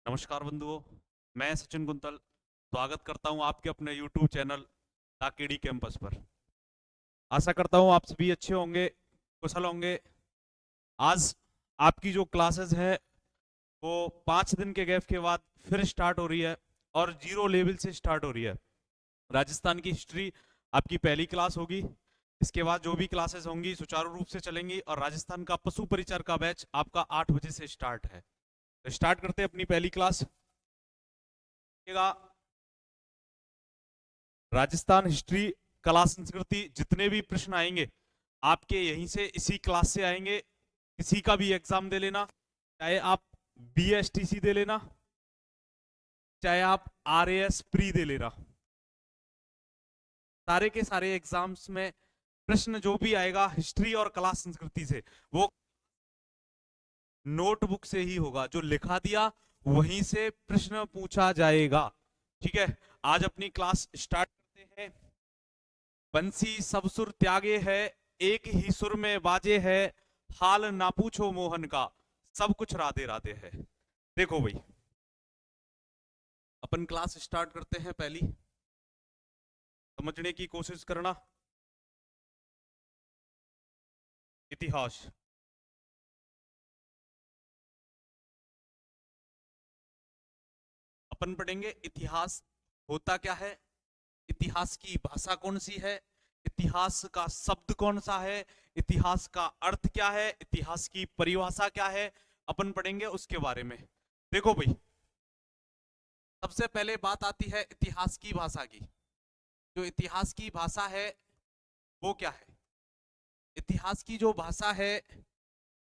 नमस्कार बंधुओं, मैं सचिन कुंतल स्वागत करता हूं आपके अपने YouTube चैनल ताकेडी कैंपस पर। आशा करता हूं आप सभी अच्छे होंगे, कुशल होंगे। आज आपकी जो क्लासेस है वो 5 दिन के गैप के बाद फिर स्टार्ट हो रही है और जीरो लेवल से स्टार्ट हो रही है। राजस्थान की हिस्ट्री आपकी पहली क्लास होगी। इसके बाद जो भी क्लासेस होंगी सुचारू रूप से चलेंगी और राजस्थान का पशु परिचर का बैच आपका 8 बजे से स्टार्ट है। तो स्टार्ट करते हैं अपनी पहली क्लास। राजस्थान हिस्ट्री, कला संस्कृति, जितने भी प्रश्न आएंगे आपके यहीं से इसी क्लास से आएंगे। किसी का भी एग्जाम दे लेना, चाहे आप BSTC दे लेना, चाहे आप RAS प्री दे लेना। सारे के सारे एग्जाम्स में प्रश्न जो भी आएगा हिस्ट्री और कला संस्कृति से, वो नोटबुक से ही होगा। जो लिखा दिया वहीं से प्रश्न पूछा जाएगा। ठीक है, आज अपनी क्लास स्टार्ट करते हैं। बंसी सब सुर त्यागे है, एक ही सुर में बाजे है, हाल ना पूछो मोहन का, सब कुछ राधे राधे है। देखो भाई, अपन क्लास स्टार्ट करते हैं। पहली समझने की कोशिश करना। इतिहास। अपन पढ़ेंगे इतिहास होता क्या है, इतिहास की भाषा कौन सी है, इतिहास का शब्द कौन सा है, इतिहास का अर्थ क्या है, इतिहास की परिभाषा क्या है, अपन पढ़ेंगे उसके बारे में। देखो भाई, सबसे पहले बात आती है इतिहास की भाषा की। जो इतिहास की भाषा है वो क्या है, इतिहास की जो भाषा है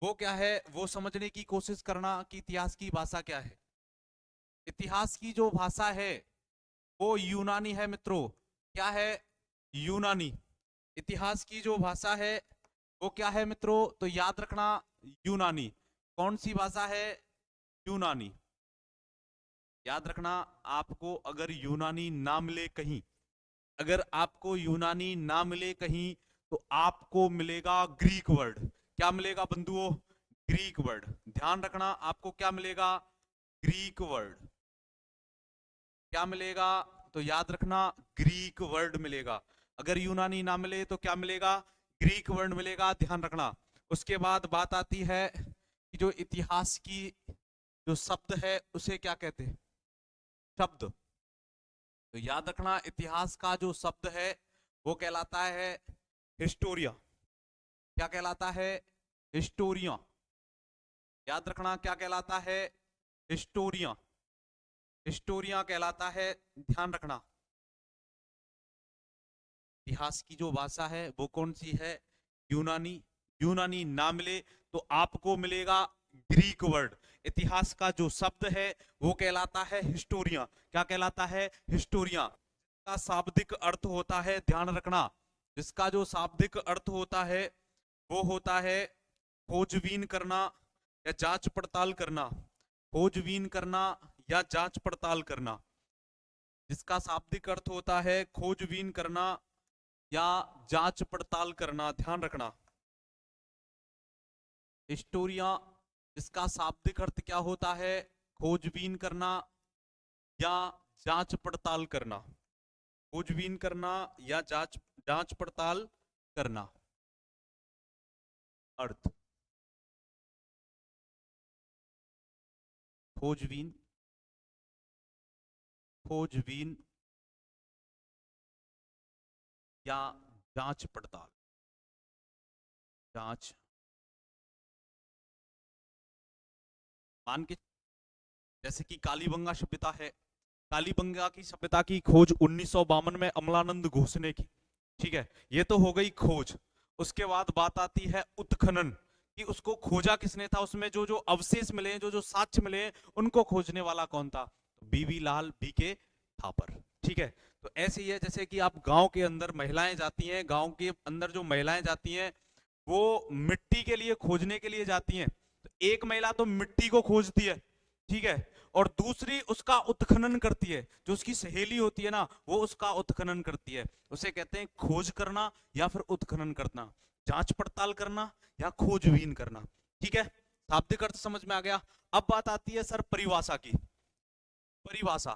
वो क्या है, वो समझने की कोशिश करना कि इतिहास की भाषा क्या है। इतिहास की जो भाषा है वो यूनानी है मित्रों। क्या है? यूनानी। इतिहास की जो भाषा है वो क्या है मित्रों? तो याद रखना, यूनानी। कौन सी भाषा है? यूनानी। याद रखना, आपको अगर यूनानी ना मिले कहीं, अगर आपको यूनानी ना मिले कहीं, तो आपको मिलेगा ग्रीक वर्ड। क्या मिलेगा बंधुओं? Greek word. ध्यान रखना, आपको क्या मिलेगा? Greek word. क्या मिलेगा? तो याद रखना, ग्रीक वर्ड मिलेगा। अगर यूनानी ना मिले तो क्या मिलेगा? ग्रीक वर्ड मिलेगा, ध्यान रखना। उसके बाद बात आती है कि जो इतिहास की जो शब्द है उसे क्या कहते हैं? शब्द। तो याद रखना, इतिहास का जो शब्द है वो कहलाता है हिस्टोरिया। क्या कहलाता है? हिस्टोरिया। याद रखना, क्या कहलाता है? हिस्टोरिया। हिस्टोरिया कहलाता है, ध्यान रखना। इतिहास की जो भाषा है वो कौन सी है? यूनानी। यूनानी ना मिले तो आपको मिलेगा ग्रीक वर्ड। इतिहास का जो शब्द है वो कहलाता है हिस्टोरिया। क्या कहलाता है? हिस्टोरिया। का शाब्दिक अर्थ होता है, ध्यान रखना, जिसका जो शाब्दिक अर्थ होता है वो होता है खोजबीन करना या जांच पड़ताल करना। खोजबीन करना या जांच पड़ताल करना, जिसका शाब्दिक अर्थ होता है खोजबीन करना या जांच पड़ताल करना। ध्यान रखना, हिस्टोरिया, जिसका शाब्दिक अर्थ क्या होता है? खोजबीन करना या जांच पड़ताल करना। खोजबीन करना या जांच जांच पड़ताल करना। अर्थ खोजबीन, खोजबीन या जांच पड़ताल। जांच, मान के जैसे कि कालीबंगा सभ्यता है, कालीबंगा की सभ्यता की खोज 1952 में अमलानंद घोष ने की। ठीक है, ये तो हो गई खोज। उसके बाद बात आती है उत्खनन, कि उसको खोजा किसने था, उसमें जो जो अवशेष मिले, जो जो साक्ष्य मिले, उनको खोजने वाला कौन था? बीवी लाल BK थापर। ठीक है, तो ऐसे ही है जैसे कि आप गांव के अंदर महिलाएं जाती हैं, गांव के अंदर जो महिलाएं जाती हैं वो मिट्टी के लिए खोजने के लिए जाती हैं। तो एक महिला तो मिट्टी को खोजती है, ठीक है, और दूसरी उसका उत्खनन करती है। जो उसकी सहेली होती है ना, वो उसका उत्खनन करती है। उसे कहते हैं खोज करना या फिर उत्खनन करना, जांच पड़ताल करना या खोजबीन करना। ठीक है, शाब्दिक अर्थ समझ में आ गया। अब बात आती है सर परिभाषा की। परिभाषा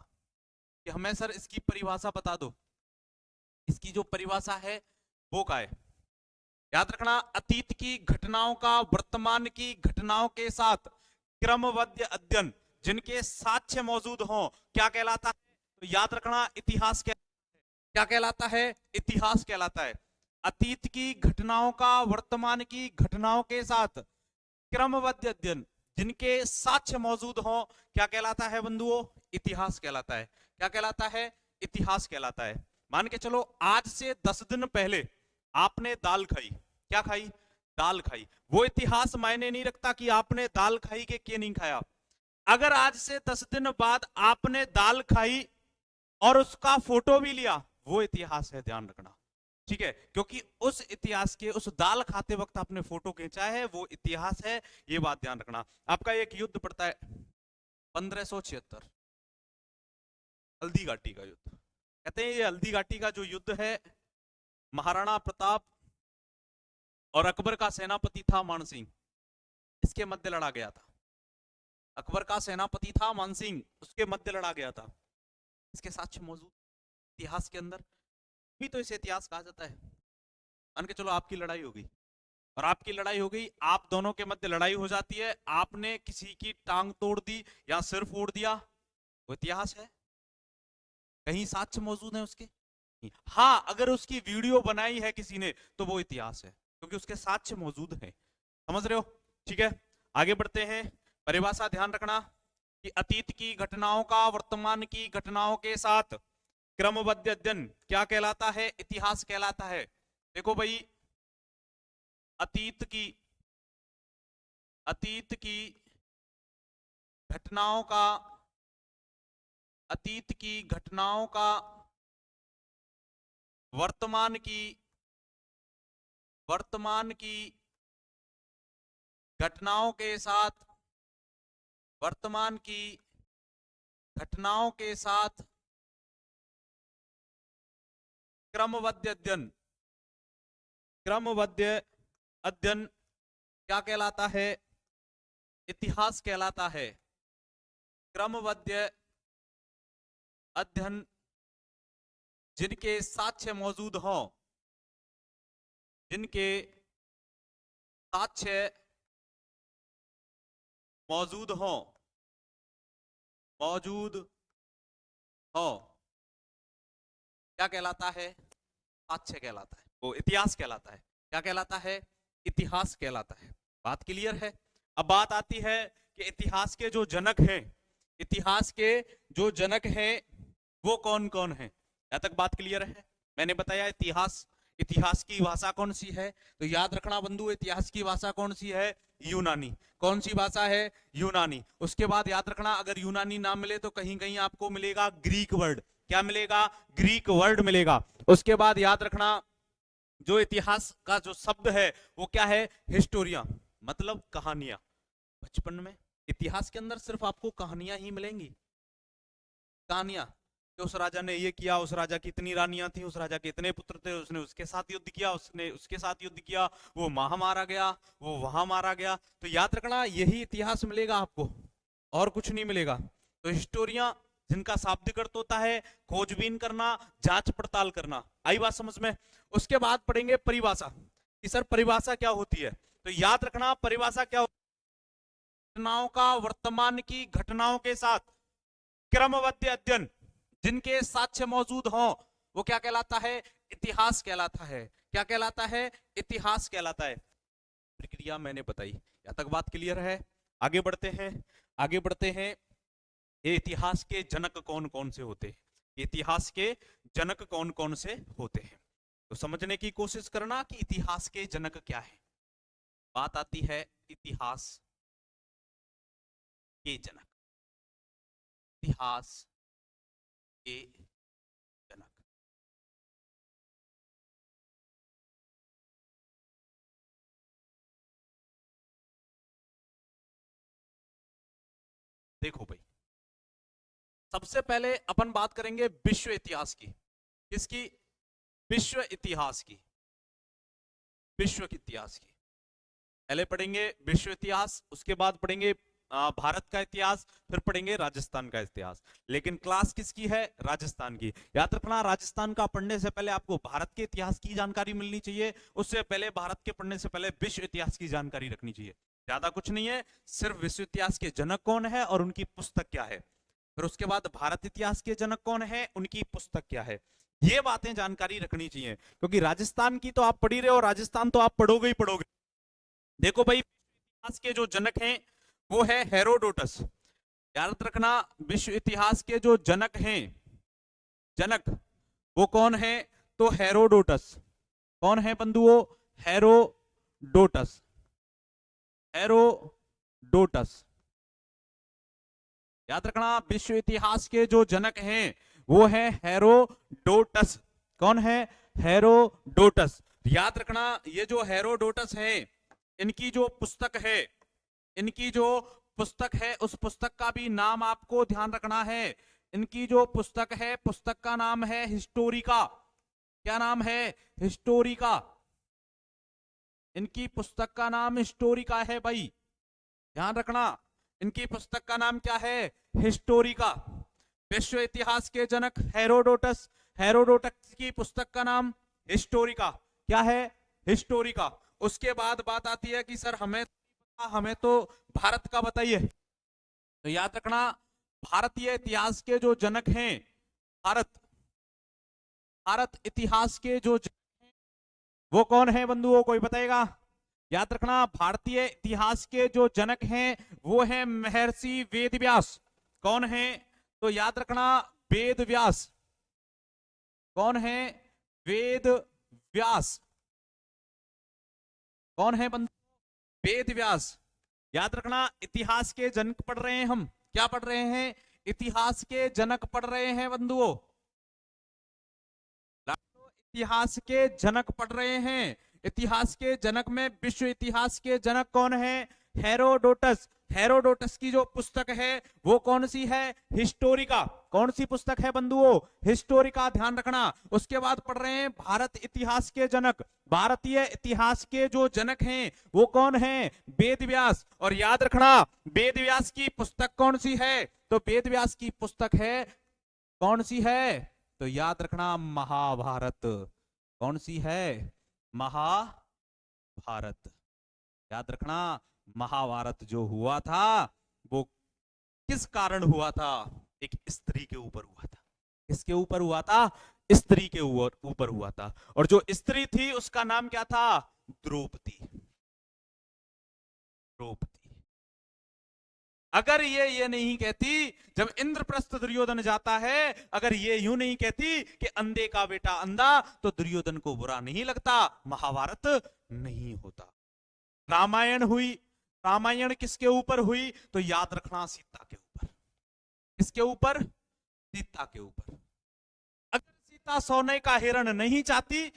कि हमें सर इसकी परिभाषा बता दो, इसकी जो परिभाषा है वो क्या है? याद रखना, अतीत की घटनाओं का वर्तमान की घटनाओं के साथ क्रमबद्ध अध्ययन जिनके साक्ष्य मौजूद हों क्या कहलाता है? तो याद रखना, इतिहास क्या कहलाता है? इतिहास कहलाता है। अतीत की घटनाओं का वर्तमान की घटनाओं के साथ क्रमबद्ध अध्ययन जिनके साक्ष्य मौजूद हों क्या कहलाता है बंधुओं? इतिहास कहलाता है। क्या कहलाता है? इतिहास कहलाता है। मान के चलो आज से 10 दिन पहले आपने दाल खाई, क्या खाई? दाल खाई। वो इतिहास मायने नहीं रखता कि आपने दाल खाई के नहीं खाया। अगर आज से 10 दिन बाद आपने दाल खाई और उसका फोटो भी लिया, वो इतिहास है, ध्यान रखना, ठीक है? क्योंकि उस इतिहास के, उस दाल खाते वक्त आपने फोटो खींचा है, वो इतिहास है, ये बात ध्यान रखना। आपका एक युद्ध पड़ता है 1576, हल्दी घाटी का युद्ध। कहते हैं ये हल्दी घाटी का जो युद्ध है, महाराणा प्रताप और अकबर का सेनापति था मानसिंह, इसके मध्य लड़ा गया था। अकबर का सेनापति था मानसिंह, उसके मध्य लड़ा गया था। इसके साक्ष्य मौजूद इतिहास के अंदर, भी तो इसे इतिहास कहा जाता है। मान के चलो आपकी लड़ाई हो गई और आपकी लड़ाई हो गई, आप दोनों के मध्य लड़ाई हो जाती है, आपने किसी की टांग तोड़ दी या सिर फोड़ दिया, वो इतिहास है? कहीं साक्ष्य मौजूद है उसके? हाँ, अगर उसकी वीडियो बनाई है किसी ने तो वो इतिहास है, क्योंकि उसके साक्ष्य मौजूद हैं। समझ रहे हो? ठीक है, आगे बढ़ते हैं। परिभाषा ध्यान रखना कि अतीत की घटनाओं का वर्तमान की घटनाओं के साथ क्रमबद्ध अध्ययन क्या कहलाता है? इतिहास कहलाता है। देखो भाई, अतीत की घटनाओं का अतीत की घटनाओं का वर्तमान की घटनाओं के साथ वर्तमान की घटनाओं के साथ क्रमबद्ध अध्ययन क्या कहलाता है? इतिहास कहलाता है। क्रमबद्ध अध्ययन जिनके साक्ष्य मौजूद हों, जिनके साक्ष्य मौजूद हो क्या कहलाता है? साक्ष्य कहलाता है, वो इतिहास कहलाता है। क्या कहलाता है? इतिहास कहलाता है। बात क्लियर है? अब बात आती है कि इतिहास के जो जनक हैं, इतिहास के जो जनक हैं वो कौन कौन है? यहां तक बात क्लियर है? मैंने बताया इतिहास की भाषा कौन सी है, तो याद रखना बंधु, इतिहास की भाषा कौन सी है? यूनानी। कौन सी भाषा है? यूनानी। उसके बाद याद रखना, अगर यूनानी ना मिले तो कहीं कहीं आपको मिलेगा ग्रीक वर्ड। क्या मिलेगा? ग्रीक वर्ड मिलेगा। उसके बाद याद रखना, जो इतिहास का जो शब्द है वो क्या है? हिस्टोरिया, मतलब कहानियां। बचपन में इतिहास के अंदर सिर्फ आपको कहानियां ही मिलेंगी, कहानियां। उस राजा ने ये किया, उस राजा की इतनी रानियां थी, उस राजा के इतने पुत्र थे, उसने उसके साथ युद्ध किया, उसने उसके साथ युद्ध किया, वो वहां मारा गया, वो वहां मारा गया। तो याद रखना, यही इतिहास मिलेगा आपको, और कुछ नहीं मिलेगा। तो हिस्टोरिया, जिनका शाब्दिक अर्थ होता है खोजबीन करना, जांच पड़ताल करना। आई बात समझ में? उसके बाद पढ़ेंगे परिभाषा कि सर परिभाषा क्या होती है। तो याद रखना, परिभाषा क्या होती है? घटनाओं का वर्तमान की घटनाओं के साथ क्रमबद्ध अध्ययन जिनके साक्ष्य मौजूद हों वो क्या कहलाता है? इतिहास कहलाता है। क्या कहलाता है? इतिहास कहलाता है। प्रक्रिया मैंने बताई, यहां तक बात क्लियर है? आगे बढ़ते हैं, आगे बढ़ते हैं। ये इतिहास के जनक कौन कौन से होते हैं? इतिहास के जनक कौन कौन से होते हैं, तो समझने की कोशिश करना कि इतिहास के जनक क्या है। बात आती है इतिहास के जनक, इतिहास के जनक। देखो भाई, सबसे पहले अपन बात करेंगे विश्व इतिहास की। किसकी? विश्व इतिहास की। विश्व के इतिहास की पहले पढ़ेंगे विश्व इतिहास, उसके बाद पढ़ेंगे भारत का इतिहास, फिर पढ़ेंगे राजस्थान का इतिहास। लेकिन क्लास किसकी है? राजस्थान की। याद रखना, राजस्थान का पढ़ने से पहले आपको भारत के इतिहास की जानकारी मिलनी चाहिए। उससे पहले भारत के पढ़ने से पहले विश्व इतिहास की जानकारी रखनी चाहिए। ज्यादा कुछ नहीं है, सिर्फ विश्व इतिहास के जनक कौन है और उनकी पुस्तक क्या है। फिर उसके बाद भारत इतिहास के जनक कौन है, उनकी पुस्तक क्या है। ये बातें जानकारी रखनी चाहिए, क्योंकि राजस्थान की तो आप पढ़ ही रहे हो, राजस्थान तो आप पढ़ोगे ही पढ़ोगे। देखो भाई, इतिहास के जो जनक हैं वो है हेरोडोटस। याद रखना, विश्व इतिहास के जो जनक हैं, जनक, वो कौन है? तो हेरोडोटस। कौन है बंधुओं? हेरोडोटस। हेरोडोटस। याद रखना, विश्व इतिहास के जो जनक हैं वो है हेरोडोटस। कौन है? हेरोडोटस। याद रखना, ये जो हेरोडोटस है, इनकी जो पुस्तक है, इनकी जो पुस्तक है, उस पुस्तक का भी नाम आपको ध्यान रखना है। इनकी जो पुस्तक है, पुस्तक का नाम है हिस्टोरिका। क्या नाम है? हिस्टोरिका। इनकी पुस्तक का नाम हिस्टोरिका है भाई, ध्यान रखना। इनकी पुस्तक का नाम क्या है? हिस्टोरिका। विश्व इतिहास के जनक हेरोडोटस, हेरोडोटस की पुस्तक का नाम हिस्टोरिका। क्या है? हिस्टोरिका। उसके बाद बात आती है कि सर हमें तो भारत का बताइए। तो याद रखना, भारतीय इतिहास के जो जनक हैं, भारत भारत इतिहास के जो जनक हैं वो कौन है बंधुओं? कोई बताएगा? याद रखना, भारतीय इतिहास के जो जनक हैं वो है महर्षि वेदव्यास। कौन है? तो याद रखना, वेद व्यास। कौन है? वेद व्यास। कौन है बंधु? वेद व्यास। याद रखना, इतिहास के जनक पढ़ रहे हैं हम। क्या पढ़ रहे हैं? इतिहास के जनक पढ़ रहे हैं बंधुओं। इतिहास के जनक पढ़ रहे हैं। इतिहास के जनक में विश्व इतिहास के जनक कौन है? हेरोडोटस। हेरोडोटस की जो पुस्तक है वो कौन सी है? हिस्टोरिका। कौन सी पुस्तक है बंधुओं? हिस्टोरिका, ध्यान रखना। उसके बाद पढ़ रहे हैं भारत इतिहास के जनक। भारतीय इतिहास के जो जनक हैं वो कौन है? वेदव्यास। और याद रखना, वेदव्यास की पुस्तक कौन सी है? तो वेदव्यास की पुस्तक है, कौन सी है? तो याद रखना, महाभारत। कौन सी है? महाभारत। याद रखना, महाभारत जो हुआ था वो किस कारण हुआ था? एक स्त्री के ऊपर हुआ था। किसके ऊपर हुआ था? स्त्री के ऊपर हुआ था। और जो स्त्री थी उसका नाम क्या था? द्रौपदी। द्रौपदी। अगर ये नहीं कहती, जब इंद्रप्रस्थ दुर्योधन जाता है, अगर ये यूं नहीं कहती कि अंधे का बेटा अंधा, तो दुर्योधन को बुरा नहीं लगता, महाभारत नहीं होता। रामायण हुई। रामायण किसके ऊपर हुई? तो याद रखना, सीता के ऊपर। किसके ऊपर? सीता के ऊपर। अगर सीता सोने का हिरण नहीं चाहती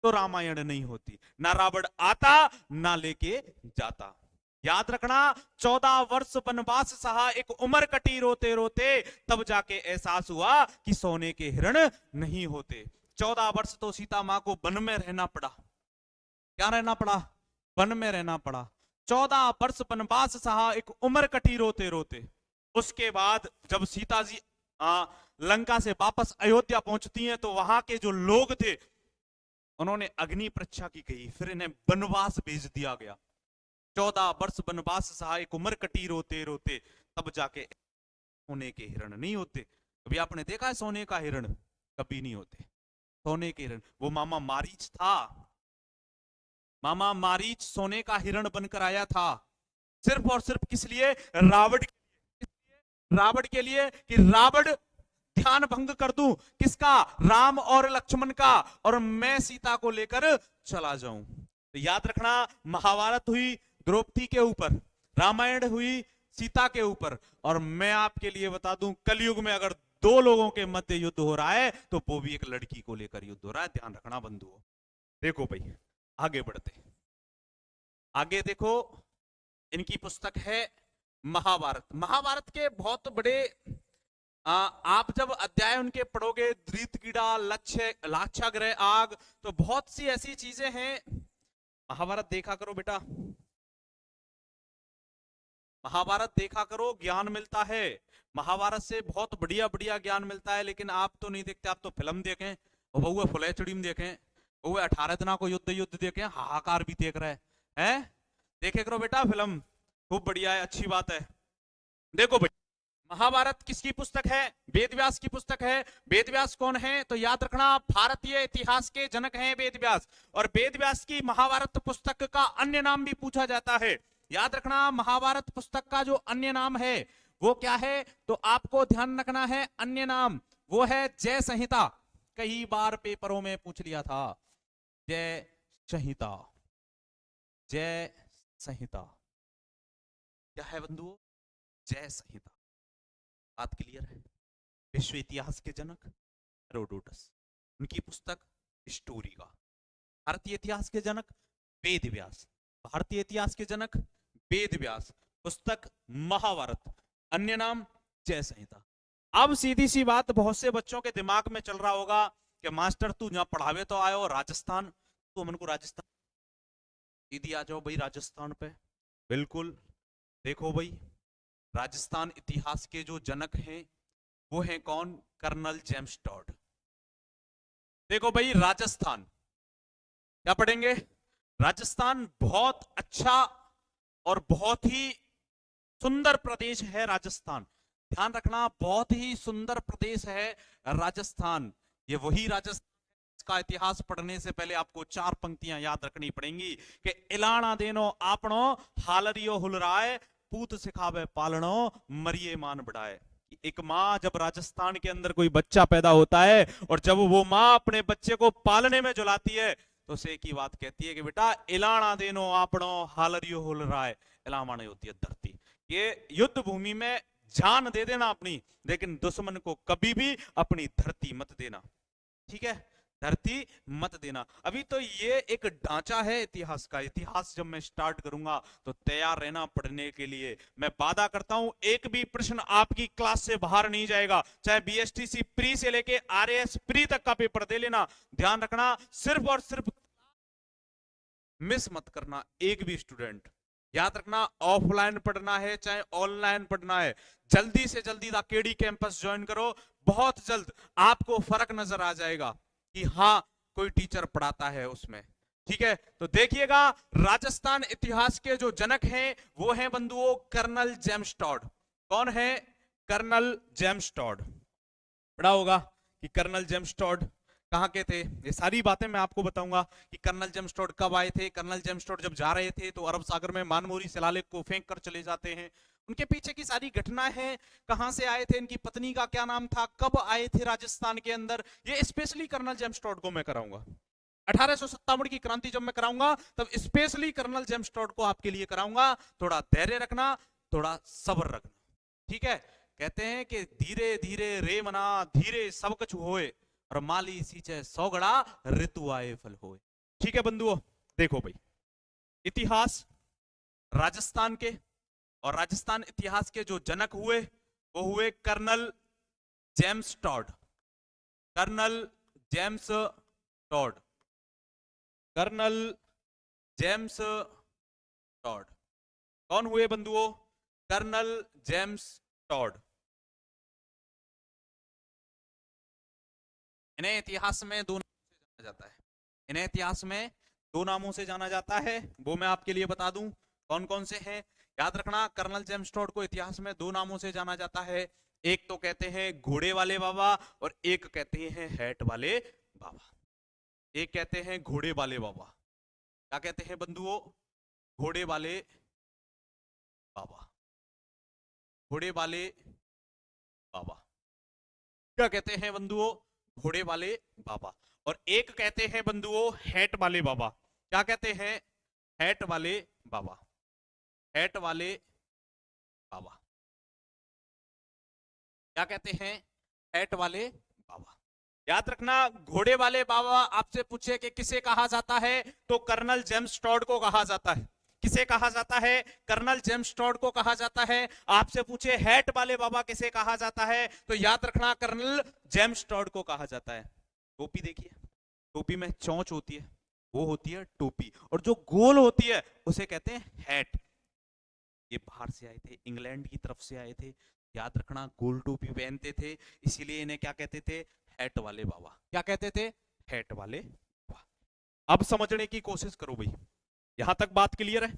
तो रामायण नहीं होती, ना रावण आता ना लेके जाता। याद रखना, 14 वर्ष वनवास सहा, एक उम्र कटी रोते रोते, तब जाके एहसास हुआ कि सोने के हिरण नहीं होते। 14 वर्ष तो सीता मां को वन में रहना पड़ा। क्या रहना पड़ा? वन में रहना पड़ा। 14 वर्ष वनवास सहा, एक उम्र कटी रोते रोते। उसके बाद जब सीता जी लंका से वापस अयोध्या पहुंचती हैं, तो वहां के जो लोग थे उन्होंने अग्नि परीक्षा की गई, फिर इन्हें वनवास भेज दिया गया। 14 वर्ष वनवास सहा, एक उम्र कटी रोते रोते, तब जाके सोने के हिरण नहीं होते। कभी आपने देखा है सोने का हिरण? कभी नहीं होते सोने के हिरण। वो मामा मारीच था। मामा मारीच सोने का हिरण बनकर आया था, सिर्फ और सिर्फ किस लिए? रावण के लिए। रावण के लिए कि रावण ध्यान भंग कर दूं किसका? राम और लक्ष्मण का, और मैं सीता को लेकर चला जाऊं। तो याद रखना, महाभारत हुई द्रौपदी के ऊपर, रामायण हुई सीता के ऊपर, और मैं आपके लिए बता दूं, कलयुग में अगर दो लोगों के मध्य युद्ध हो रहा है तो वो भी एक लड़की को लेकर युद्ध हो रहा है। ध्यान रखना बंधुओं। देखो भाई, आगे बढ़ते। आगे देखो, इनकी पुस्तक है महाभारत। महाभारत के बहुत बड़े आप जब अध्याय उनके पढ़ोगे, धृत कीड़ा, लक्ष्य, लाक्षागृह, आग, तो बहुत सी ऐसी चीजें हैं। महाभारत देखा करो बेटा। महाभारत देखा करो, ज्ञान मिलता है। महाभारत से बहुत बढ़िया बढ़िया ज्ञान मिलता है, लेकिन आप तो नहीं देखते, आप तो फिल्म देखें, वो फुल एचडी में देखें, वो 18 दिना को युद्ध युद्ध देखें, हाहाकार भी देख रहे हैं। देखे करो बेटा फिल्म, खूब बढ़िया है, अच्छी बात है। देखो भाई, महाभारत किसकी पुस्तक है? वेदव्यास की पुस्तक है। वेदव्यास कौन है? तो याद रखना, भारतीय इतिहास के जनक हैं वेदव्यास। और वेदव्यास की महाभारत पुस्तक का अन्य नाम भी पूछा जाता है। याद रखना, महाभारत पुस्तक का जो अन्य नाम है वो क्या है? तो आपको ध्यान रखना है, अन्य नाम वो है जय संहिता। कई बार पेपरों में पूछ लिया था, जय संहिता। जय संहिता क्या है बंधुओं? जय संहिता। बात क्लियर है? विश्व इतिहास के जनक हेरोडोटस, उनकी पुस्तक हिस्टोरी का। भारतीय इतिहास के जनक वेदव्यास, भारतीय इतिहास के जनक वेदव्यास, पुस्तक महाभारत, अन्य नाम जय संहिता। अब सीधी सी बात बहुत से बच्चों के दिमाग में चल रहा होगा कि मास्टर तू जहां पढ़ावे तो आयो राजस्थान, तो हमको राजस्थान सीधी आ जाओ भाई राजस्थान पे। बिल्कुल, देखो भाई, राजस्थान इतिहास के जो जनक हैं वो हैं कौन? Colonel James Tod. देखो भाई, राजस्थान क्या पढ़ेंगे? राजस्थान बहुत अच्छा और बहुत ही सुंदर प्रदेश है राजस्थान। ध्यान रखना, बहुत ही सुंदर प्रदेश है राजस्थान। ये वही राजस्थान का इतिहास पढ़ने से पहले आपको 4 पंक्तियां याद रखनी पड़ेंगी कि इलाना देनो आपनो हालरियो हुलराय, पूत सिखावे पालनो मरिए मान बढ़ाए। एक माँ, जब राजस्थान के अंदर कोई बच्चा पैदा होता है और जब वो माँ अपने बच्चे को पालने में जुलाती है तो उसे एक ही बात कहती है कि बेटा इलाना देनो आपनो हालरियो हुलराय। इलामाने होती है धरती। ये युद्ध भूमि में जान दे देना अपनी, लेकिन दुश्मन को कभी भी अपनी धरती मत देना। ठीक है, धरती मत देना। अभी तो ये एक ढांचा है इतिहास का। इतिहास जब मैं स्टार्ट करूंगा तो तैयार रहना पढ़ने के लिए। मैं वादा करता हूं, एक भी प्रश्न आपकी क्लास से बाहर नहीं जाएगा, चाहे बीएसटीसी प्री से लेके आरएएस प्री तक का पेपर दे लेना। ध्यान रखना, सिर्फ और सिर्फ मिस मत करना एक भी स्टूडेंट। याद रखना, ऑफलाइन पढ़ना है चाहे ऑनलाइन पढ़ना है, जल्दी से जल्दी केडी कैंपस ज्वाइन करो। बहुत जल्द आपको फर्क नजर आ जाएगा कि हाँ, कोई टीचर पढ़ाता है उसमें। ठीक है, तो देखिएगा, राजस्थान इतिहास के जो जनक हैं वो हैं बंधुओं कर्नल जेम्स टॉड। कौन है? Colonel James Tod. पढ़ा होगा कि कर्नल जेम्स टॉड कहां के थे। ये सारी बातें मैं आपको बताऊंगा कि कर्नल जेम्स टॉड कब आए थे। कर्नल जेम्स टॉड जब जा रहे थे तो अरब सागर में मानमोरी शिलालेख को फेंक कर चले जाते हैं। उनके पीछे की सारी घटनाएं हैं, कहां से आए थे, इनकी पत्नी का क्या नाम था, कब आए थे राजस्थान के अंदर, ये स्पेशली कर्नल जेम्स टॉड को मैं कराऊंगा। 1857 की क्रांति जब मैं कराऊंगा तब स्पेशली कर्नल जेम्स टॉड को आपके लिए कराऊंगा। थोड़ा धैर्य रखना, थोड़ा सब्र रखना। ठीक है, कहते हैं कि धीरे धीरे रे मना धीरे सब कुछ होए, और माली सींचे सौगड़ा ऋतु आए फल होए। ठीक है बंधुओं, देखो भाई, इतिहास राजस्थान के और राजस्थान इतिहास के जो जनक हुए वो हुए colonel James Tod. Colonel James Tod, colonel James Tod. कौन हुए बंधुओं? Colonel James Tod. इन्हें इतिहास में दो नामों से जाना जाता है। इन्हें इतिहास में दो नामों से जाना जाता है, वो मैं आपके लिए बता दूं कौन कौन से हैं। याद रखना, कर्नल जेम्स टॉड को इतिहास में दो नामों से जाना जाता है। एक तो कहते हैं घोड़े वाले बाबा और एक कहते हैं हैट वाले बाबा। एक कहते हैं घोड़े वाले बाबा। क्या कहते हैं बंधुओं? घोड़े वाले बाबा। घोड़े वाले बाबा क्या कहते हैं बंधुओं? घोड़े वाले बाबा। और एक कहते हैं बंधुओं हैट वाले बाबा। क्या कहते हैं? हैट वाले बाबा। हैट वाले बाबा। क्या कहते हैं? हैट वाले बाबा। याद रखना, घोड़े वाले बाबा आपसे पूछे कि किसे कहा जाता है, तो कर्नल जेम्स टॉड को कहा जाता है। किसे कहा जाता है? कर्नल जेम्स टॉड को कहा जाता है। आपसे पूछे हैट वाले बाबा किसे कहा जाता है, तो याद रखना कर्नल जेम्स टॉड को कहा जाता है। टोपी देखिए, टोपी में चोंच होती है, वो होती है टोपी, और जो गोल होती है उसे कहते हैं हैट। ये बाहर से आए थे, इंग्लैंड की तरफ से आए थे। याद रखना, गोल टोपी पहनते थे, इसीलिए इन्हें क्या कहते थे? हैट वाले बाबा। क्या कहते थे? हैट वाले बाबा। अब समझने की कोशिश करो भाई, यहां तक बात क्लियर है?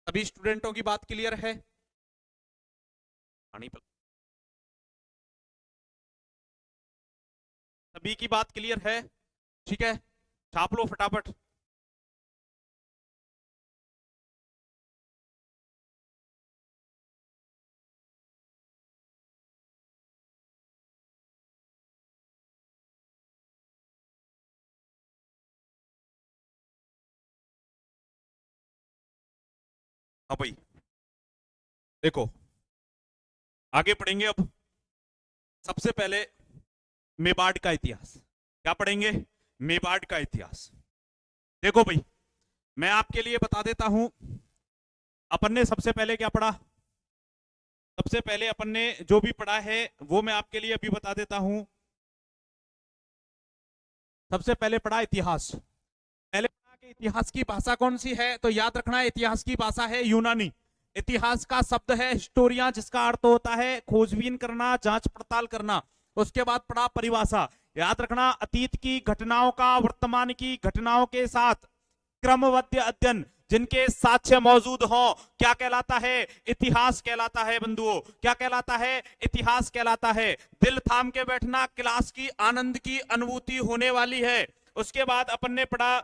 सभी स्टूडेंटों की बात क्लियर है? पानी सभी की बात क्लियर है? ठीक है, छाप लो फटाफट। हाँ भाई, देखो आगे पढ़ेंगे अब। सबसे पहले मेवाड़ का इतिहास। क्या पढ़ेंगे? मेवाड़ का इतिहास। देखो भाई, मैं आपके लिए बता देता हूं, अपन ने सबसे पहले क्या पढ़ा? सबसे पहले अपन ने जो भी पढ़ा है वो मैं आपके लिए अभी बता देता हूं। सबसे पहले पढ़ा इतिहास। पहले पढ़ा कि इतिहास की भाषा कौन सी है, तो याद रखना इतिहास की भाषा है यूनानी। इतिहास का शब्द है हिस्टोरिया, जिसका अर्थ होता है खोजबीन करना, जांच पड़ताल करना। उसके बाद पढ़ा परिभाषा। याद रखना, अतीत की घटनाओं का वर्तमान की घटनाओं के साथ क्रमबद्ध अध्ययन, जिनके साक्ष्य मौजूद हो, क्या कहलाता है? इतिहास कहलाता है बंधुओं। क्या कहलाता है? इतिहास कहलाता है। दिल थाम के बैठना, क्लास की आनंद की अनुभूति होने वाली है। उसके बाद अपन ने पढ़ा,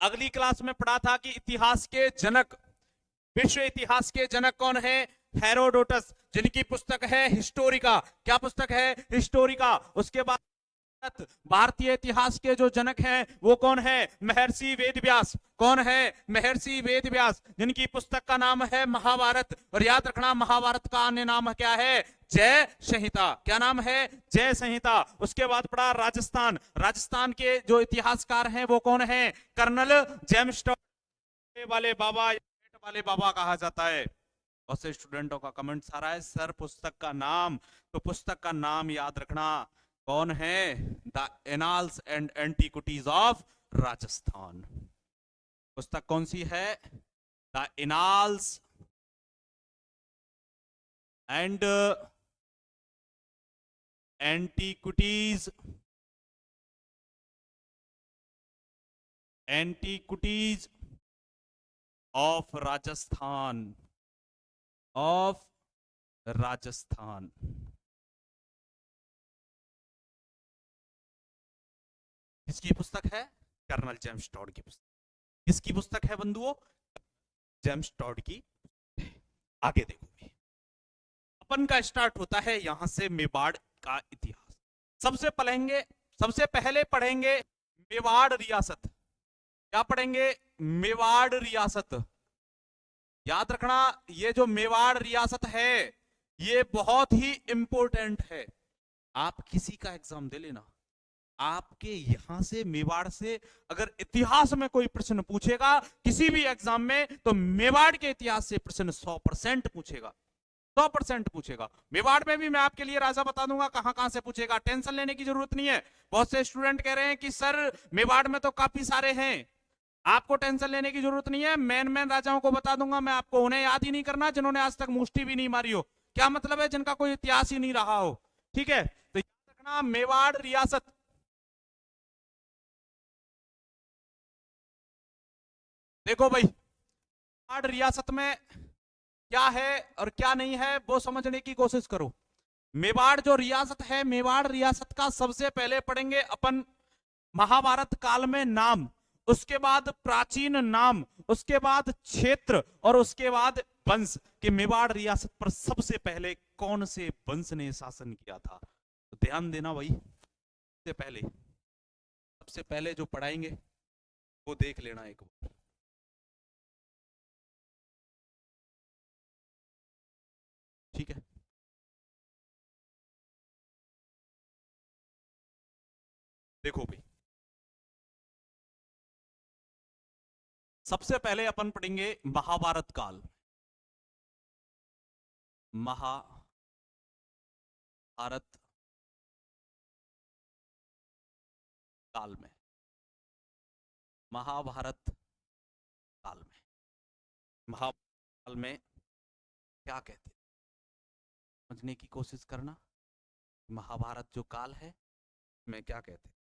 अगली क्लास में पढ़ा था कि इतिहास के जनक, विश्व इतिहास के जनक कौन है? हेरोडोटस, जिनकी पुस्तक है हिस्टोरिका। क्या पुस्तक है? हिस्टोरिका। उसके बाद भारतीय इतिहास के जो जनक हैं वो कौन है? महर्षि वेदव्यास। कौन है? महर्षि वेदव्यास, जिनकी पुस्तक का नाम है महाभारत। और याद रखना, महाभारत का अन्य नाम क्या है? जय संहिता। क्या नाम है? जय संहिता। उसके बाद पढ़ा राजस्थान। राजस्थान के जो इतिहासकार हैं वो कौन है? कर्नल जेम्स टॉड वाले बाबा, वाले बाबा कहा जाता है। बहुत से स्टूडेंटों का कमेंट आ रहा है, सर पुस्तक का नाम। तो पुस्तक का नाम याद रखना, कौन है? The annals and antiquities of Rajasthan. पुस्तक कौन सी है? The annals and antiquities, antiquities of Rajasthan, of Rajasthan. किसकी पुस्तक है? कर्नल जेम्स टॉड की पुस्तक। किसकी पुस्तक है बंधुओं? जेम्स टॉड की। आगे देखो, अपन का स्टार्ट होता है यहां से मेवाड़ का इतिहास। सबसे पढ़ेंगे, सबसे पहले पढ़ेंगे मेवाड़ रियासत। क्या पढ़ेंगे? मेवाड़ रियासत। याद रखना, ये जो मेवाड़ रियासत है ये बहुत ही इंपॉर्टेंट है। आप किसी का एग्जाम दे लेना, आपके यहां से मेवाड़ से अगर इतिहास में कोई प्रश्न पूछेगा किसी भी एग्जाम में, तो मेवाड़ के इतिहास से प्रश्न 100% पूछेगा। 100% पूछेगा। मेवाड़ में भी मैं आपके लिए राजा बता दूंगा कहां कहां से पूछेगा, टेंशन लेने की जरूरत नहीं है। बहुत से स्टूडेंट कह रहे हैं कि सर मेवाड़ में तो काफी सारे हैं। आपको टेंशन लेने की जरूरत नहीं है, मेन मेन राजाओं को बता दूंगा मैं आपको। उन्हें याद ही नहीं करना जिन्होंने आज तक मुष्टि भी नहीं मारी हो। क्या मतलब है? जिनका कोई इतिहास ही नहीं रहा हो। ठीक है, तो याद रखना मेवाड़ रियासत। देखो भाई, मेवाड़ रियासत में क्या है और क्या नहीं है वो समझने की कोशिश करो। मेवाड़ जो रियासत है, मेवाड़ रियासत का सबसे पहले पढ़ेंगे अपन महाभारत काल में नाम, उसके बाद प्राचीन नाम, उसके बाद क्षेत्र, और उसके बाद वंश। कि मेवाड़ रियासत पर सबसे पहले कौन से वंश ने शासन किया था। तो ध्यान देना भाई, सबसे पहले जो पढ़ाएंगे वो देख लेना एक बार। ठीक है, देखो भाई, सबसे पहले अपन पढ़ेंगे महाभारत काल। महाभारत काल में, महाभारत काल में, काल में क्या कहते थे, समझने की कोशिश करना। महाभारत जो काल है में क्या कहते हैं।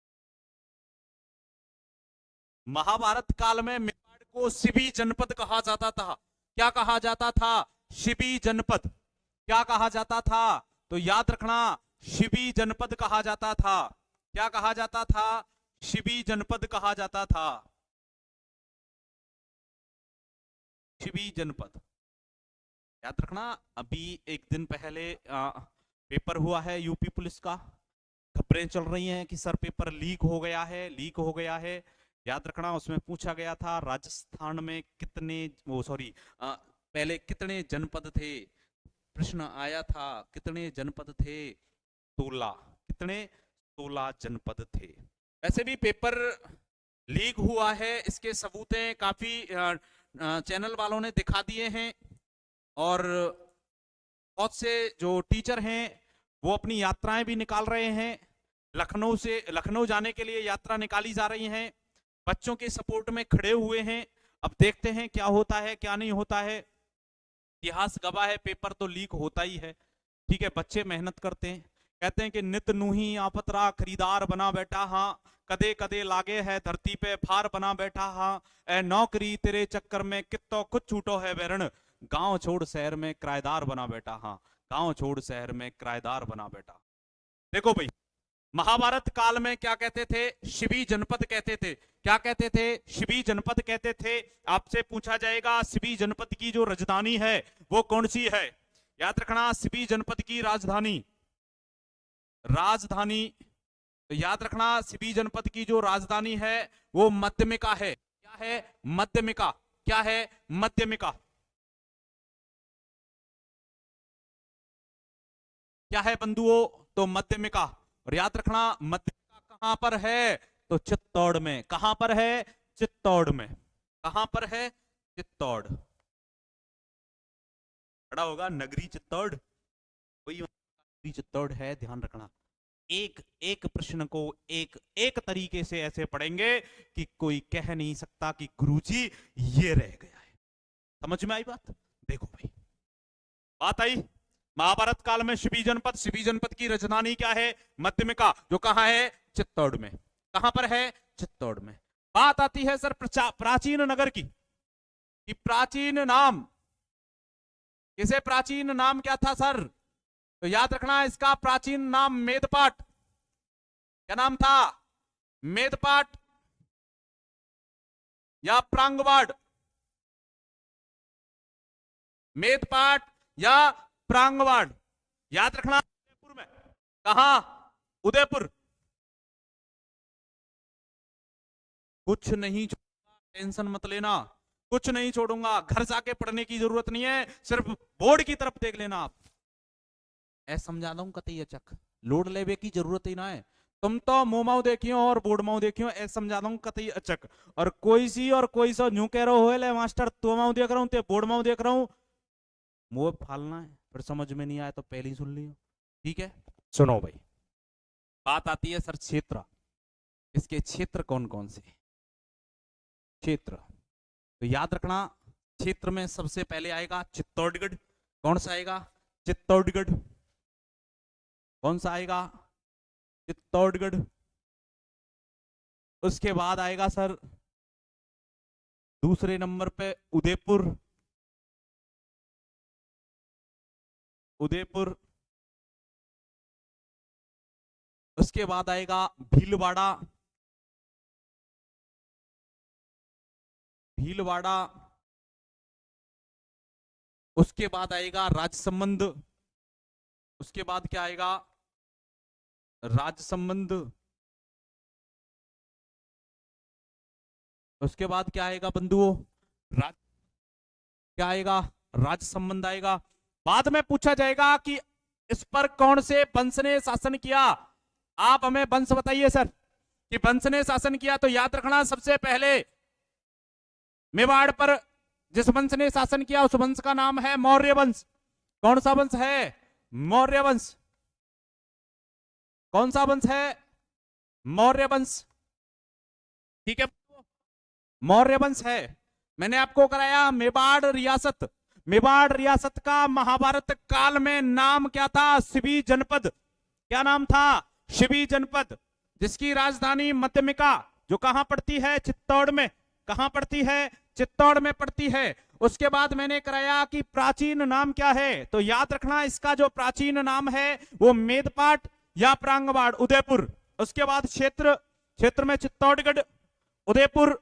महाभारत काल में मेवाड़ को शिबी जनपद कहा जाता था। क्या कहा जाता था? शिबी जनपद। क्या कहा जाता था? तो याद रखना, शिबी जनपद कहा जाता था। क्या कहा जाता था? शिबी जनपद कहा जाता था। शिबी जनपद याद रखना। अभी एक दिन पहले पेपर हुआ है यूपी पुलिस का, खबरें चल रही हैं कि सर पेपर लीक हो गया है, लीक हो गया है। याद रखना, उसमें पूछा गया था राजस्थान में कितने, वो सॉरी, पहले कितने जनपद थे। प्रश्न आया था कितने जनपद थे? 16। कितने? 16 जनपद थे। वैसे भी पेपर लीक हुआ है, इसके सबूतें काफी चैनल वालों ने दिखा दिए हैं, और बहुत से जो टीचर हैं वो अपनी यात्राएं भी निकाल रहे हैं। लखनऊ जाने के लिए यात्रा निकाली जा रही है, बच्चों के सपोर्ट में खड़े हुए हैं। अब देखते हैं क्या होता है क्या नहीं होता है। इतिहास गवाह है, पेपर तो लीक होता ही है। ठीक है, बच्चे मेहनत करते हैं, कहते हैं कि नित नूही आपतरा खरीदार बना बैठा हाँ, कदे कदे लागे है धरती पे भार बना बैठा हाँ, ए नौकरी तेरे चक्कर में कितो कुछ छूटो है बैरण, गांव छोड़ शहर में किराएदार बना बैठा हाँ, गांव छोड़ शहर में किराएदार बना बैठा। देखो भाई, महाभारत काल में क्या कहते थे? शिबी जनपद कहते थे। क्या कहते थे? शिबी जनपद कहते थे। आपसे पूछा जाएगा शिबी जनपद की जो राजधानी है वो कौन सी है? याद रखना, शिबी जनपद की राजधानी, तो याद रखना शिबी जनपद की जो राजधानी है वो मध्यमिका है। क्या है? मध्यमिका। क्या है? मध्यमिका। क्या है बंधुओं? तो मध्यमिका। और याद रखना, मध्यमिका कहां पर है? तो चित्तौड़ में। कहां पर है? चित्तौड़ में। कहां पर है? चित्तौड़। पढ़ा होगा नगरी चित्तौड़, वही नगरी चित्तौड़ है, ध्यान रखना। एक एक प्रश्न को एक एक तरीके से ऐसे पढ़ेंगे कि कोई कह नहीं सकता कि गुरुजी ये रह गया है। समझ में आई बात? देखो भाई, बात आई। महाभारत काल में शिबी जनपद की राजधानी क्या है? मध्यमिका, जो कहां है? चित्तौड़ में। कहां पर है? चित्तौड़ में। बात आती है सर प्राचीन नगर की, कि प्राचीन नाम किसे? प्राचीन नाम क्या था सर? तो याद रखना, इसका प्राचीन नाम मेदपाट। क्या नाम था? मेदपाट या प्रांगवाड़। मेदपाट या प्रांगवाड़। याद रखना, उदयपुर में। कहा? उदयपुर। कुछ नहीं छोड़ूंगा, टेंशन मत लेना, कुछ नहीं छोड़ूंगा। घर जाके पढ़ने की जरूरत नहीं है, सिर्फ बोर्ड की तरफ देख लेना आप। ऐसा समझा दूं कतई अचक, लोड लेवे की जरूरत ही ना है। तुम तो मुंह माऊ देखियो और बोर्ड माऊ देखियो, ऐसा समझा दूं कतई अचक। और कोई सा न्यू कह रहा हो ले मास्टर, तो माऊ देख रहा हूं ते बोर्ड माऊ देख रहा हूं, मुंह फालना है, फिर समझ में नहीं आया तो पहले ही सुन लियो। ठीक है, सुनो भाई। बात आती है सर क्षेत्र, इसके क्षेत्र कौन कौन से क्षेत्र? तो याद रखना, क्षेत्र में सबसे पहले आएगा चित्तौड़गढ़। कौन सा आएगा? चित्तौड़गढ़। कौन सा आएगा? चित्तौड़गढ़। उसके बाद आएगा सर दूसरे नंबर पे उदयपुर। उदयपुर। उसके बाद आएगा भीलवाड़ा। भीलवाड़ा। उसके बाद आएगा राजसमंद। उसके बाद क्या आएगा? राजसमंद। उसके बाद क्या आएगा बंधुओं? क्या आएगा? राजसमंद आएगा। बाद में पूछा जाएगा कि इस पर कौन से वंश ने शासन किया। आप हमें वंश बताइए सर, कि वंश ने शासन किया। तो याद रखना, सबसे पहले मेवाड़ पर जिस वंश ने शासन किया उस वंश का नाम है मौर्य वंश। कौन सा वंश है? मौर्य वंश। कौन सा वंश है? मौर्य वंश। ठीक है, मौर्य वंश है। मैंने आपको कराया मेवाड़ रियासत। मेवाड़ रियासत का महाभारत काल में नाम क्या था? शिवी जनपद। क्या नाम था? शिवी जनपद, जिसकी राजधानी मध्यमिका, जो कहां पड़ती है? चित्तौड़ में। कहां पड़ती है? चित्तौड़ में पड़ती है। उसके बाद मैंने कराया कि प्राचीन नाम क्या है, तो याद रखना इसका जो प्राचीन नाम है वो मेदपाट या प्रांगवाड़, उदयपुर। उसके बाद क्षेत्र में चित्तौड़गढ़, उदयपुर,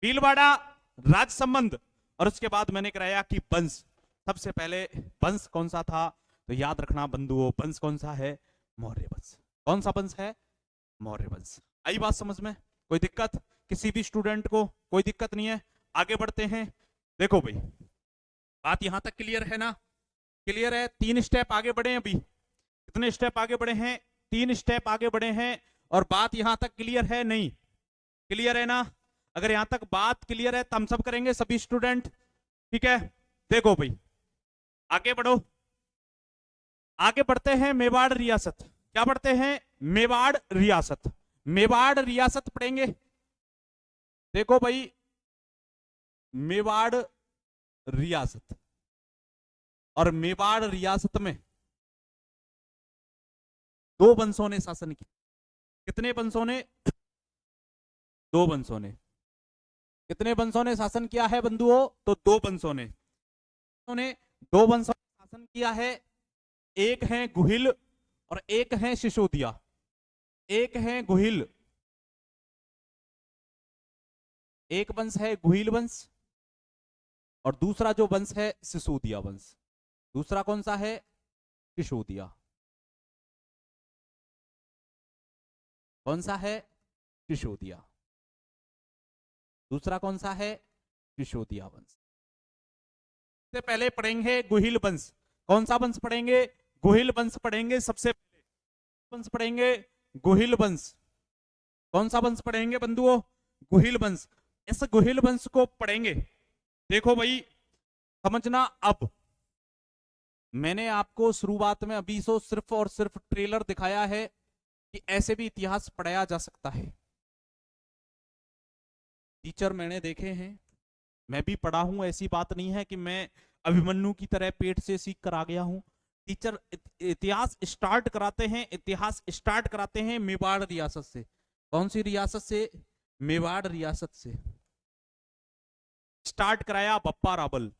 भीलवाड़ा, राजसमंद। और उसके बाद मैंने कराया कि वंश, सबसे पहले वंश कौन सा था? तो याद रखना बंधुओं, वंश कौन सा है? मौर्य वंश। कौन सा वंश है? मौर्य वंश। आई बात समझ में? कोई दिक्कत किसी भी स्टूडेंट को? कोई दिक्कत नहीं है। आगे बढ़ते हैं। देखो भाई, बात यहां तक क्लियर है ना? क्लियर है? 3 स्टेप आगे बढ़े। अभी कितने स्टेप आगे बढ़े हैं? 3 स्टेप आगे बढ़े हैं। और बात यहां तक क्लियर है? नहीं क्लियर है ना? अगर यहां तक बात क्लियर है, थम्स अप करेंगे सभी स्टूडेंट। ठीक है, देखो भाई आगे बढ़ो। आगे बढ़ते हैं। मेवाड़ रियासत। क्या पढ़ते हैं? मेवाड़ रियासत। मेवाड़ रियासत पढ़ेंगे। देखो भाई, मेवाड़ रियासत, और मेवाड़ रियासत में 2 वंशों ने शासन किया। कितने वंशों ने? 2 वंशों ने। कितने वंशों ने शासन किया है बंधुओं? तो 2 वंशों ने। 2 वंशों ने शासन किया है। एक है गुहिल और एक है सिसोदिया। एक है गुहिल, एक वंश है गुहिल वंश, और दूसरा जो वंश है सिसोदिया वंश। दूसरा कौन सा है? सिसोदिया। कौन सा है? सिसोदिया। दूसरा कौन सा है? सिसोदिया वंश। सबसे पहले पढ़ेंगे गुहिल वंश। कौन सा वंश पढ़ेंगे? गुहिल वंश पढ़ेंगे। सबसे पहले वंश पढ़ेंगे गुहिल वंश। कौन सा वंश पढ़ेंगे बंधुओं? गुहिल वंश। इस गुहिल वंश को पढ़ेंगे। देखो भाई समझना, अब मैंने आपको शुरुआत में अभी सो सिर्फ और सिर्फ ट्रेलर दिखाया है कि ऐसे भी इतिहास पढ़ाया जा सकता है। टीचर मैंने देखे हैं, मैं भी पढ़ा हूं। ऐसी बात नहीं है कि मैं अभिमन्यु की तरह पेट से सीख कर आ गया हूं। टीचर इतिहास स्टार्ट कराते हैं, इतिहास स्टार्ट कराते हैं मेवाड़ रियासत से। कौन सी रियासत से? मेवाड़ रियासत से। स्टार्ट कराया बप्पा रावल,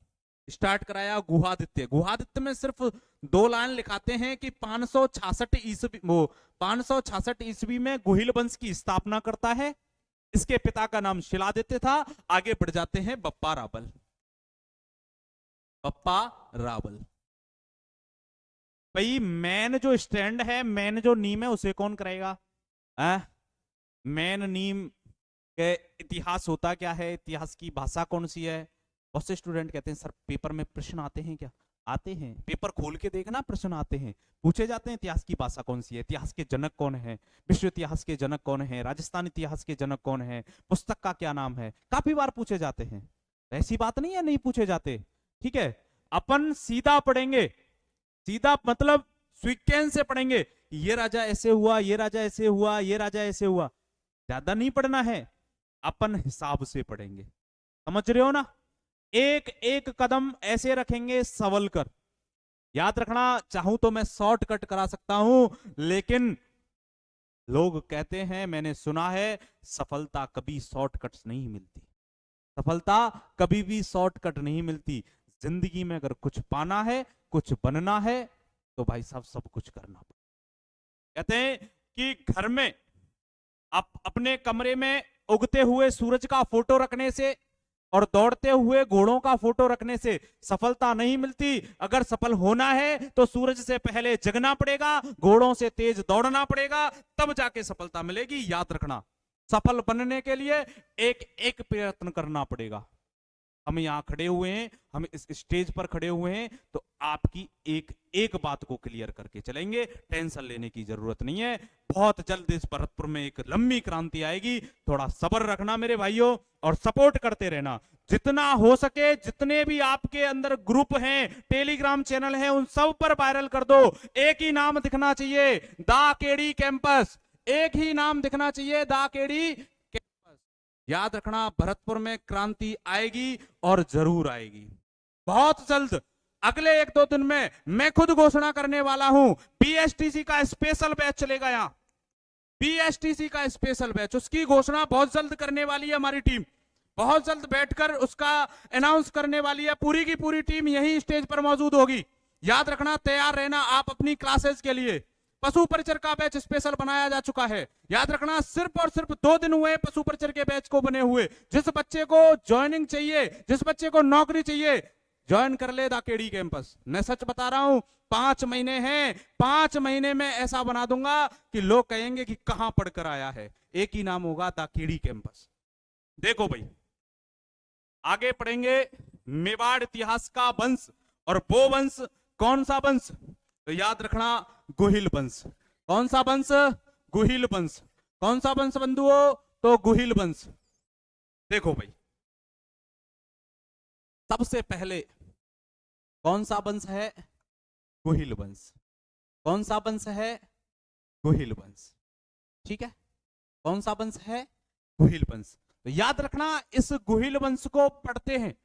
स्टार्ट कराया गुहादित्य। गुहादित्य में सिर्फ 2 लाइन लिखाते हैं कि 566 ईस्वी, वो 566 ईस्वी में गुहिल वंश की स्थापना करता है। इसके पिता का नाम शिलादित्य था। आगे बढ़ जाते हैं बप्पा रावल। बप्पा रावल भाई, मैन जो स्टैंड है, मैन जो नीम है, उसे कौन कराएगा? मैन नीम के इतिहास होता क्या है? इतिहास की भाषा कौन सी है? बहुत से स्टूडेंट कहते हैं सर पेपर में प्रश्न आते हैं क्या? आते हैं। पेपर खोल के देखना, प्रश्न आते हैं, पूछे जाते हैं इतिहास की भाषा कौन सी है, इतिहास के जनक कौन है, विश्व इतिहास के जनक कौन है, राजस्थान इतिहास के जनक कौन है, पुस्तक का क्या नाम है, काफी बार पूछे जाते हैं। ऐसी बात नहीं है नहीं पूछे जाते। ठीक है, अपन सीधा पढ़ेंगे, सीधा मतलब सीक्वेंस से पढ़ेंगे। ये राजा ऐसे हुआ, ये राजा ऐसे हुआ, ये राजा ऐसे हुआ। ज्यादा नहीं पढ़ना है, अपन हिसाब से पढ़ेंगे। समझ रहे हो ना? एक एक कदम ऐसे रखेंगे सवल कर। याद रखना, चाहूं तो मैं शॉर्टकट करा सकता हूं, लेकिन लोग कहते हैं, मैंने सुना है, सफलता कभी शॉर्टकट नहीं मिलती। सफलता कभी भी शॉर्टकट नहीं मिलती। जिंदगी में अगर कुछ पाना है, कुछ बनना है, तो भाई साहब सब कुछ करना पड़ेगा। कहते हैं कि घर में आप अपने कमरे में उगते हुए सूरज का फोटो रखने से और दौड़ते हुए घोड़ों का फोटो रखने से सफलता नहीं मिलती। अगर सफल होना है तो सूरज से पहले जगना पड़ेगा, घोड़ों से तेज दौड़ना पड़ेगा, तब जाके सफलता मिलेगी। याद रखना, सफल बनने के लिए एक एक प्रयत्न करना पड़ेगा। हम यहां खड़े हुए हैं, हम इस स्टेज पर खड़े हुए हैं, तो आपकी एक एक बात को क्लियर करके चलेंगे। टेंशन लेने की जरूरत नहीं है। बहुत जल्द इस भरतपुर में एक लंबी क्रांति आएगी। थोड़ा सब्र रखना मेरे भाइयों, और सपोर्ट करते रहना जितना हो सके। जितने भी आपके अंदर ग्रुप हैं, टेलीग्राम चैनल हैं, उन सब पर वायरल कर दो। एक ही नाम दिखना चाहिए, दा केडी कैंपस। एक ही नाम दिखना चाहिए, दा केडी कैंपस। याद रखना, भरतपुर में क्रांति आएगी और जरूर आएगी। बहुत जल्द अगले 1-2 दिन में मैं खुद घोषणा करने वाला हूं, बीएसटीसी का स्पेशल बैच चलेगा यहाँ, बीएसटीसी का स्पेशल बैच, उसकी घोषणा बहुत जल्द करने वाली है हमारी टीम, बहुत जल्द बैठकर उसका अनाउंस करने वाली है। पूरी की पूरी टीम यही स्टेज पर मौजूद होगी। याद रखना, तैयार रहना आप अपनी क्लासेस के लिए। पशु परिचर का बैच स्पेशल बनाया जा चुका है। याद रखना, सिर्फ और सिर्फ 2 दिन हुए पशु परिचर के बैच को बने हुए। जिस बच्चे को ज्वाइनिंग चाहिए, जिस बच्चे को नौकरी चाहिए, ज्वाइन कर ले द केडी कैंपस। मैं सच बता रहा हूं, 5 महीने हैं, 5 महीने में ऐसा बना दूंगा कि लोग कहेंगे कि कहां पढ़कर आया है। एक ही नाम होगा, द केडी कैंपस। देखो भाई, आगे पढ़ेंगे मेवाड़ इतिहास का वंश, और वो वंश कौन सा वंश? तो याद रखना, गुहिल वंश। कौन सा वंश? गुहिल वंश। कौन सा वंश बंधुओं? तो गुहिल वंश। देखो भाई, सबसे पहले कौन सा वंश है? गुहिल वंश। कौन सा वंश है? गुहिल वंश। ठीक है, कौन सा वंश है? गुहिल वंश। तो याद रखना, इस गुहिल वंश को पढ़ते हैं,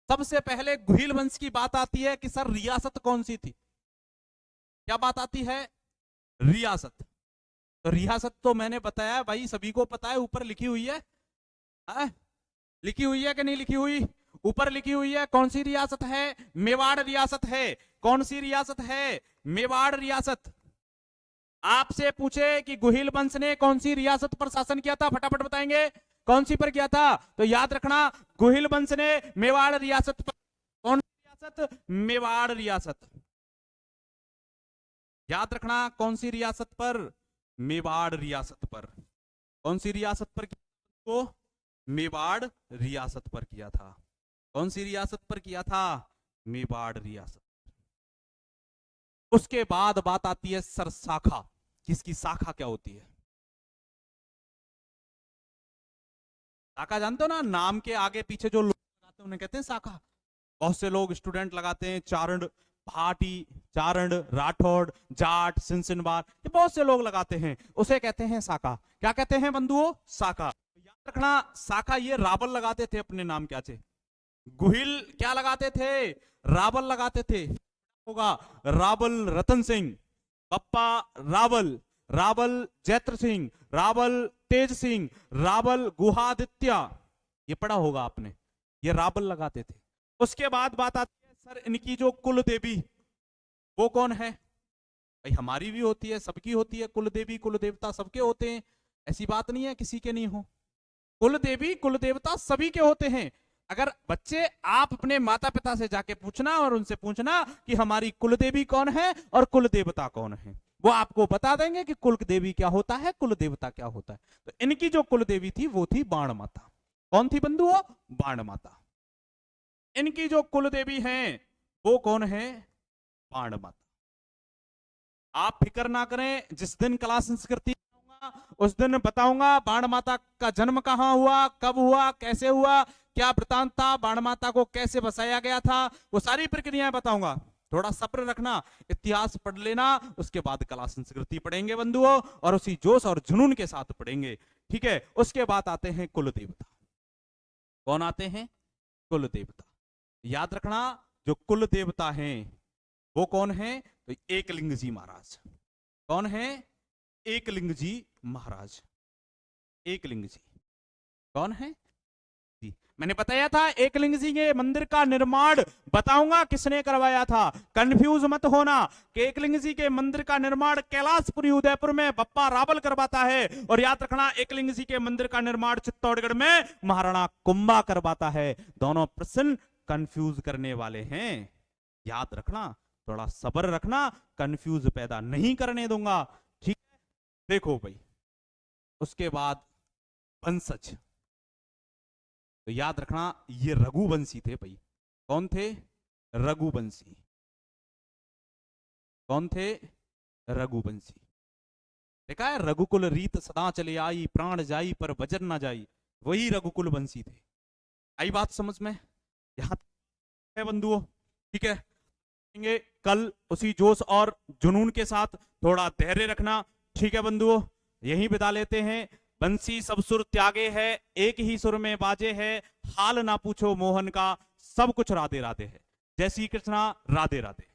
सबसे पहले गुहिल वंश की बात आती है कि सर रियासत कौन सी थी। क्या बात आती है? रियासत। तो रियासत तो मैंने बताया भाई, सभी को पता है, ऊपर लिखी हुई है। लिखी हुई है कि नहीं लिखी हुई? ऊपर लिखी हुई है। कौन सी रियासत है? मेवाड़ रियासत है। कौन सी रियासत है? मेवाड़ रियासत। आपसे पूछे कि गुहिल वंश ने कौन सी रियासत पर शासन किया था, फटाफट बताएंगे कौन सी पर किया था? तो याद रखना, गुहिल वंश ने मेवाड़ रियासत पर। कौन सी रियासत? मेवाड़ रियासत। याद रखना, कौन सी रियासत पर? मेवाड़ रियासत पर। कौन सी रियासत पर किया? तो मेवाड़ रियासत पर किया था। कौन सी रियासत पर किया था? मेवाड़ रियासत। उसके बाद बात आती है सर शाखा। किसकी शाखा क्या होती है? शाखा जानते हो ना, नाम के आगे पीछे जो लोग लगाते हैं उन्हें कहते हैं शाखा। बहुत से लोग स्टूडेंट लगाते हैं चारण, भाटी, चारण, राठौड़, जाट, सिंसिनवार, ये बहुत से लोग लगाते हैं, उसे कहते हैं शाखा। क्या कहते हैं बंधुओं? शाखा। याद रखना, शाखा ये रावल लगाते थे अपने नाम क्या थे। गुहिल क्या लगाते थे? रावल लगाते थे। होगा रावल रतन सिंह, पप्पा रावल, रावल जैत्र सिंह, रावल तेज सिंह, रावल गुहादित्य, ये पढ़ा होगा आपने, ये रावल लगाते थे। उसके बाद बात आती है सर इनकी जो कुल देवी, वो कौन है? भाई हमारी भी होती है, सबकी होती है कुल देवी, कुल देवता सबके होते हैं, ऐसी बात नहीं है किसी के नहीं हो। कुल देवी कुल देवता सभी के होते हैं। अगर बच्चे आप अपने माता पिता से जाके पूछना और उनसे पूछना कि हमारी कुल देवी कौन है और कुल देवता कौन है, वो आपको बता देंगे कि कुल देवी क्या होता है, कुल देवता क्या होता है। तो इनकी जो कुल देवी थी वो थी बाण माता। कौन थी बंधुओं? बाण माता। इनकी जो कुल देवी हैं वो कौन है? बाण माता। आप फिक्र ना करें, जिस दिन कला संस्कृति उस दिन बताऊंगा बाण माता का जन्म कहां हुआ, कब हुआ, कैसे हुआ, क्या वृतांत था, बाण माता को कैसे बसाया गया था, वो सारी प्रक्रियाएं बताऊंगा। थोड़ा सब्र रखना, इतिहास पढ़ लेना, उसके बाद कला संस्कृति पढ़ेंगे बंधुओं, और उसी जोश और जुनून के साथ पढ़ेंगे। ठीक है, उसके बाद आते हैं कुल देवता। कौन आते हैं? कुल देवता। याद रखना, जो कुल देवता हैं वो कौन है? तो एकलिंग जी महाराज। कौन है? एकलिंग जी महाराज। एकलिंग जी कौन है? जी मैंने बताया था, एकलिंग जी के मंदिर का निर्माण बताऊंगा किसने करवाया था। कंफ्यूज मत होना कि एकलिंग जी के मंदिर का निर्माण कैलाशपुरी उदयपुर में बप्पा रावल करवाता है, और याद रखना एकलिंग जी के मंदिर का निर्माण चित्तौड़गढ़ में महाराणा कुंभा करवाता है। दोनों प्रश्न कंफ्यूज करने वाले हैं, याद रखना, थोड़ा सब्र रखना, कंफ्यूज पैदा नहीं करने दूंगा। ठीक है, देखो भाई, उसके बाद वंशज। तो याद रखना, ये रघुवंशी थे भाई। कौन थे? रघुवंशी। कौन थे? रघुवंशी। देखा है, रघुकुल रीत सदा चले आई, प्राण जाई पर वजन ना जाई, वही रघुकुल वंशी थे। आई बात समझ में? यहां है बंधुओं। ठीक है, कल उसी जोश और जुनून के साथ, थोड़ा धैर्य रखना। ठीक है बंधुओं, यहीं बिता लेते हैं। बंसी सब सुर त्यागे है, एक ही सुर में बाजे है, हाल ना पूछो मोहन का, सब कुछ राधे राधे है। जय श्री कृष्णा, राधे राधे।